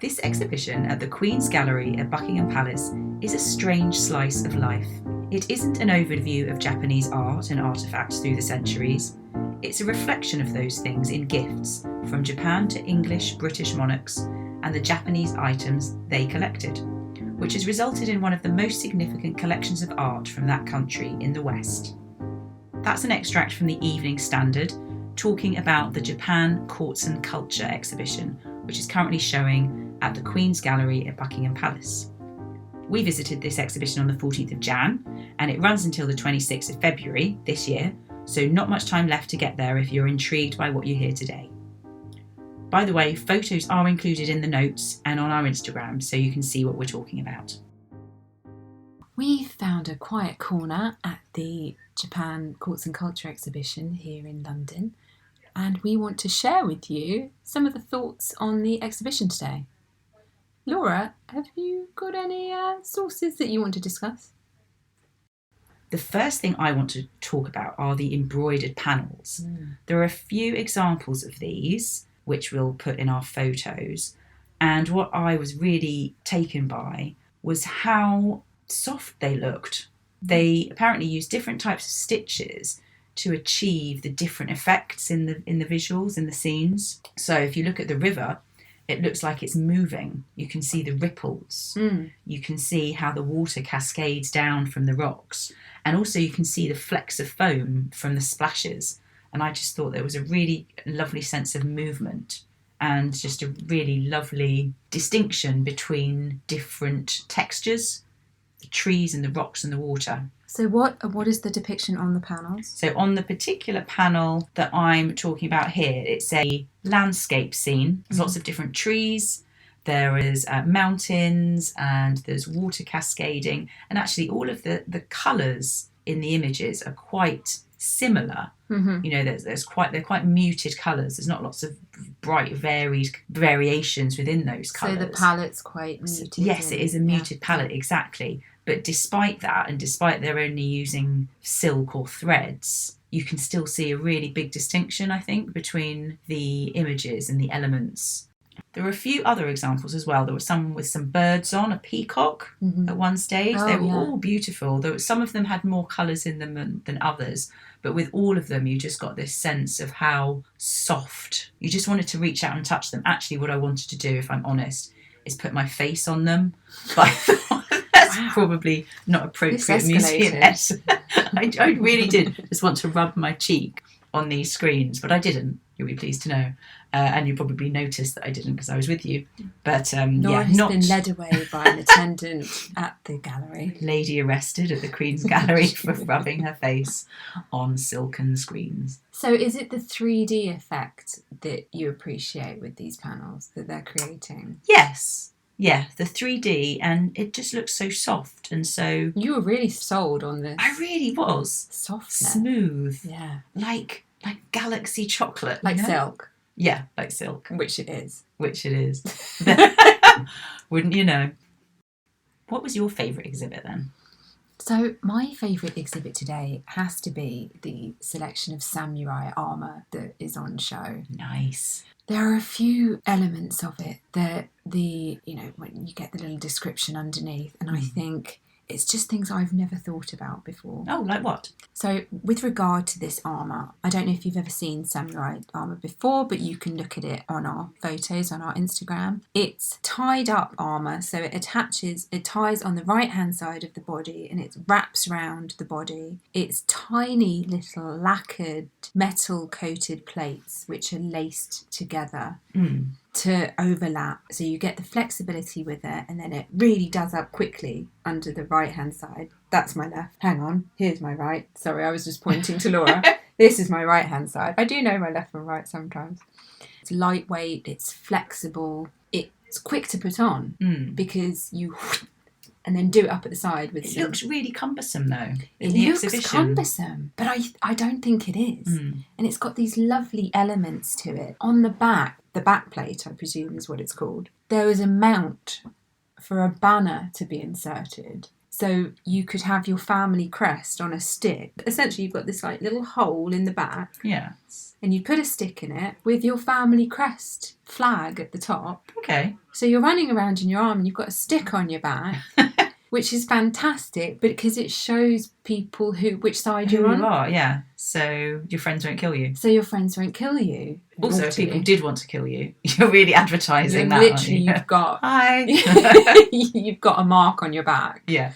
This exhibition at the Queen's Gallery at Buckingham Palace is a strange slice of life. It isn't an overview of Japanese art and artefacts through the centuries. It's a reflection of those things in gifts from Japan to English, British monarchs and the Japanese items they collected, which has resulted in one of the most significant collections of art from that country in the West. That's an extract from the Evening Standard, talking about the Japan Courts and Culture exhibition, which is currently showing at the Queen's Gallery at Buckingham Palace. We visited this exhibition on the 14th of Jan, and it runs until the 26th of February this year, so not much time left to get there if you're intrigued by what you hear today. By the way, photos are included in the notes and on our Instagram, so you can see what we're talking about. We found a quiet corner at the Japan Courts and Culture exhibition here in London, and we want to share with you some of the thoughts on the exhibition today. Laura, have you got any sources that you want to discuss? The first thing I want to talk about are the embroidered panels. There are a few examples of these, which we'll put in our photos, and what I was really taken by was how soft they looked. They apparently used different types of stitches to achieve the different effects in the visuals, in the scenes. So if you look at the river, it looks like it's moving. You can see the ripples. You can see how the water cascades down from the rocks. And also you can see the flecks of foam from the splashes. And I just thought there was a really lovely sense of movement and just a really lovely distinction between different textures, the trees and the rocks and the water. So what is the depiction on the panels? So on the particular panel that I'm talking about here, it's a landscape scene. There's lots of different trees. There is mountains and there's water cascading. And actually all of the colours in the images are quite similar. You know, they're quite muted colours. There's not lots of bright, varied variations within those colours. So the palette's quite muted. Yes, it is a muted palette, exactly. But despite that, and despite they're only using silk or threads, you can still see a really big distinction, I think, between the images and the elements. There were a few other examples as well. There was some with some birds on, a peacock at one stage. They were all beautiful. Some of them had more colours in them than others. But with all of them, you just got this sense of how soft. You just wanted to reach out and touch them. Actually, what I wanted to do, if I'm honest, is put my face on them. But I thought that's probably not appropriate museum-esque. I really did just want to rub my cheek on these screens, but I didn't. You'll be pleased to know. And you probably noticed that I didn't because I was with you. But Nora has been led away by an attendant at the gallery. Lady arrested at the Queen's Gallery for rubbing her face on silken screens. So is it the 3D effect that you appreciate with these panels that they're creating? Yes. Yeah, the 3D, and it just looks so soft and so... You were really sold on this. I really was. Softness. Smooth. Yeah. Like galaxy chocolate. Like silk. Yeah, like silk. Which it is. Wouldn't you know? What was your favourite exhibit then? So my favourite exhibit today has to be the selection of samurai armour that is on show. Nice. There are a few elements of it that when you get the little description underneath, and I think it's just things I've never thought about before. Oh, like what? So with regard to this armour, I don't know if you've ever seen samurai armour before, but you can look at it on our photos on our Instagram. It's tied up armour, so it ties on the right hand side of the body and it wraps around the body. It's tiny little lacquered metal coated plates which are laced together to overlap, so you get the flexibility with it, and then it really does up quickly under the right hand side. That's my left. Hang on, here's my right. Sorry, I was just pointing to Laura. This is my right hand side. I do know my left and right sometimes. It's lightweight, it's flexible, it's quick to put on because you and then do it up at the side with It looks really cumbersome though. It looks cumbersome, but I don't think it is. And it's got these lovely elements to it. On the back plate, I presume is what it's called, there is a mount for a banner to be inserted. So you could have your family crest on a stick. Essentially, you've got this like little hole in the back, Yeah. and you put a stick in it with your family crest flag at the top. Okay. So you're running around in your arm and you've got a stick on your back, which is fantastic, but because it shows people which side you're Who on. you are, yeah. So your friends won't kill you. So your friends won't kill you. Also, if people did want to kill you, you're really advertising that. Literally, aren't you? you've got Hi. you've got a mark on your back. Yeah.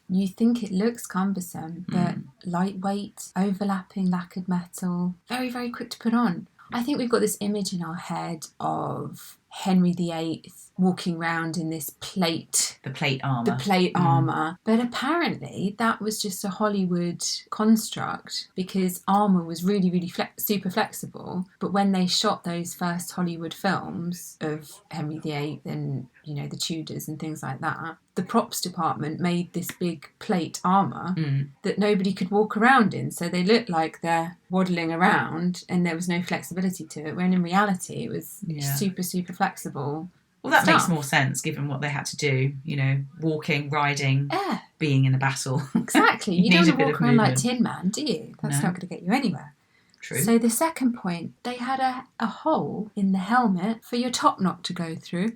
You think it looks cumbersome, but lightweight, overlapping lacquered metal, very, very quick to put on. I think we've got this image in our head of Henry VIII walking around in this plate. The plate armour. The plate armour. But apparently that was just a Hollywood construct because armour was really, really super flexible. But when they shot those first Hollywood films of Henry VIII and, you know, the Tudors and things like that, the props department made this big plate armour that nobody could walk around in. So they look like they're waddling around and there was no flexibility to it, when in reality it was super, super flexible. Well, that makes more sense given what they had to do, you know, walking, riding, being in a battle. Exactly. You don't want to walk around like Tin Man, do you? That's not going to get you anywhere. True. So the second point, they had a hole in the helmet for your top knot to go through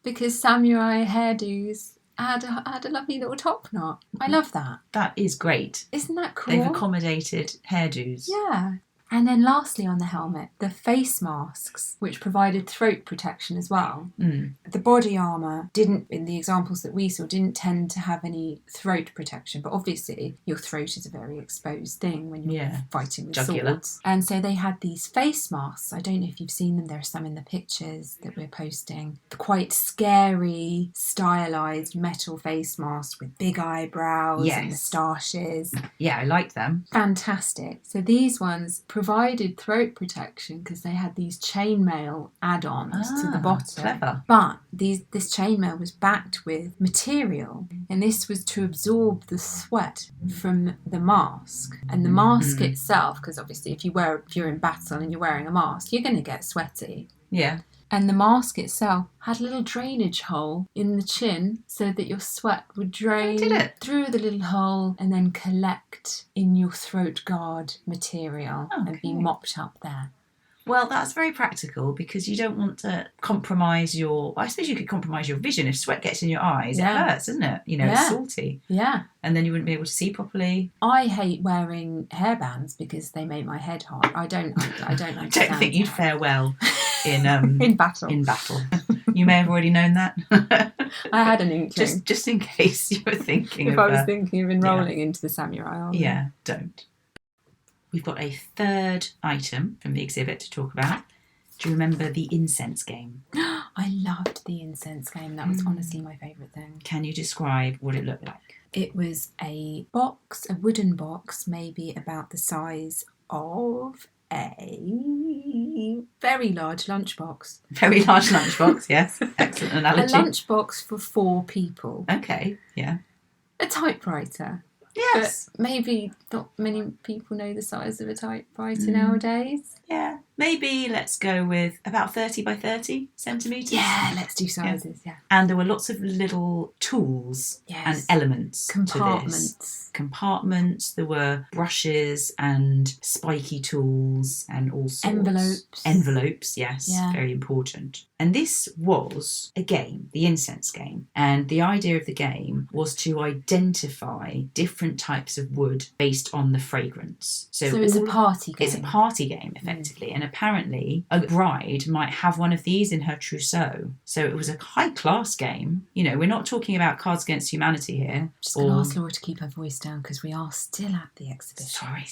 because samurai hairdos had a lovely little top knot. I love that. That is great. Isn't that cool? They've accommodated hairdos. Yeah. And then lastly on the helmet, the face masks, which provided throat protection as well. The body armour didn't, in the examples that we saw, didn't tend to have any throat protection. But obviously your throat is a very exposed thing when you're fighting with swords. And so they had these face masks. I don't know if you've seen them. There are some in the pictures that we're posting. The quite scary, stylised metal face masks with big eyebrows and moustaches. Yeah, I like them. Fantastic. So these ones provided throat protection because they had these chainmail add-ons to the bottom. Clever. But this chainmail was backed with material, and this was to absorb the sweat from the mask. And the mask itself, because obviously if you're in battle and you're wearing a mask, you're going to get sweaty. Yeah. And the mask itself had a little drainage hole in the chin so that your sweat would drain through the little hole and then collect in your throat guard material and be mopped up there. Well, that's very practical because you don't want to compromise I suppose you could compromise your vision. If sweat gets in your eyes, it hurts, doesn't it? You know, it's salty. Yeah. And then you wouldn't be able to see properly. I hate wearing hairbands because they make my head hot. I don't understand. I don't think you'd fare well in in battle. In battle. You may have already known that. I had an inkling. Just in case you were thinking if I was thinking of enrolling into the samurai army. Yeah, don't. We've got a third item from the exhibit to talk about. Do you remember the incense game? I loved the incense game. That was honestly my favourite thing. Can you describe what it looked like? It was a wooden box, maybe about the size of a very large lunchbox. Very large lunchbox, yes. Excellent analogy. A lunchbox for 4 people. Okay, yeah. A typewriter. Yes. But maybe not many people know the size of a typewriter nowadays. Yeah. Maybe let's go with about 30 by 30 centimetres. Yeah, let's do sizes, yeah. And there were lots of little tools and elements Compartments. to this. Compartments. There were brushes and spiky tools and all sorts. Envelopes, yes. Yeah. Very important. And this was a game, the incense game. And the idea of the game was to identify different types of wood based on the fragrance. So it's a party game. It's a party game, effectively. And apparently a bride might have one of these in her trousseau. So it was a high-class game. You know, we're not talking about Cards Against Humanity here. Just going to ask Laura to keep her voice down because we are still at the exhibition. Sorry.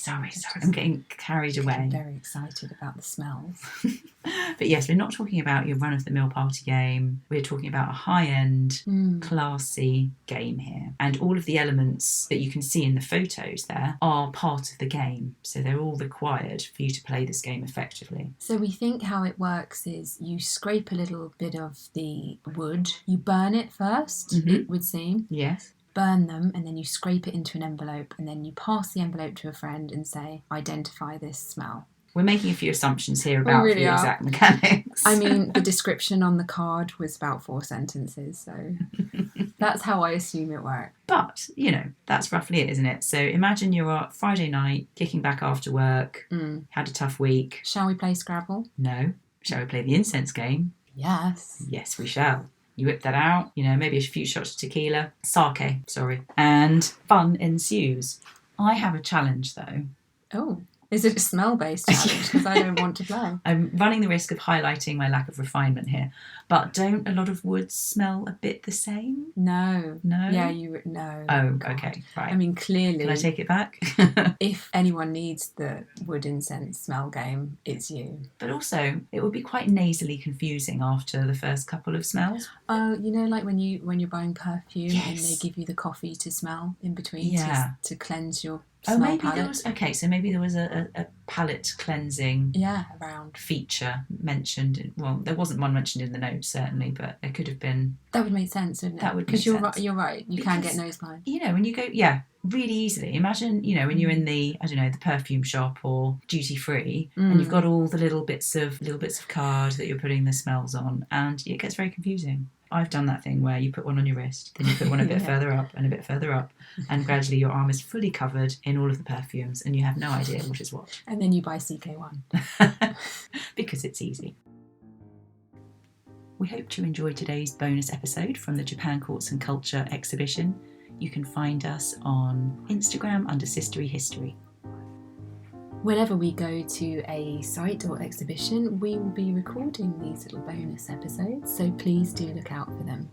I'm getting carried away. I'm very excited about the smells. But yes, we're not talking about your run-of-the-mill party game. We're talking about a high-end, classy game here. And all of the elements that you can see in the photos there are part of the game. So they're all required for you to play this game effectively. So we think how it works is you scrape a little bit of the wood. You burn it first, it would seem. Yes. Burn them, and then you scrape it into an envelope, and then you pass the envelope to a friend and say, identify this smell. We're making a few assumptions here about really the are. exact mechanics. I mean, the description on the card was about 4 sentences, so that's how I assume it worked. But, that's roughly it, isn't it? So imagine you're Friday night, kicking back after work, had a tough week. Shall we play Scrabble? No. Shall we play the incense game? Yes. Yes, we shall. You whip that out, maybe a few shots of tequila. Sake, sorry. And fun ensues. I have a challenge, though. Oh. Is it a smell-based challenge? Because I don't want to play. I'm running the risk of highlighting my lack of refinement here. But don't a lot of woods smell a bit the same? No. No? Yeah, no. Oh, God. okay, right. I mean, clearly... Can I take it back? If anyone needs the wood incense smell game, it's you. But also, it would be quite nasally confusing after the first couple of smells. Oh, like when you're buying perfume and they Yes. give you the coffee to smell in between to cleanse your Oh, smell maybe palette. there was a palette cleansing around. feature mentioned. Well, there wasn't one mentioned in the notes, certainly, but there could have been. That would make sense, wouldn't it? That would make Because sense. you're right. You can get nose blind. When you go, really easily. Imagine, when you're in the, the perfume shop or duty free, and you've got all the little bits of card that you're putting the smells on, and it gets very confusing. I've done that thing where you put one on your wrist, then you put one a bit further up and a bit further up, and gradually your arm is fully covered in all of the perfumes, and you have no idea what is what. And then you buy CK1. Because it's easy. We hope you enjoyed today's bonus episode from the Japan Courts and Culture exhibition. You can find us on Instagram under Sistery History. Whenever we go to a site or exhibition, we will be recording these little bonus episodes, so please do look out for them.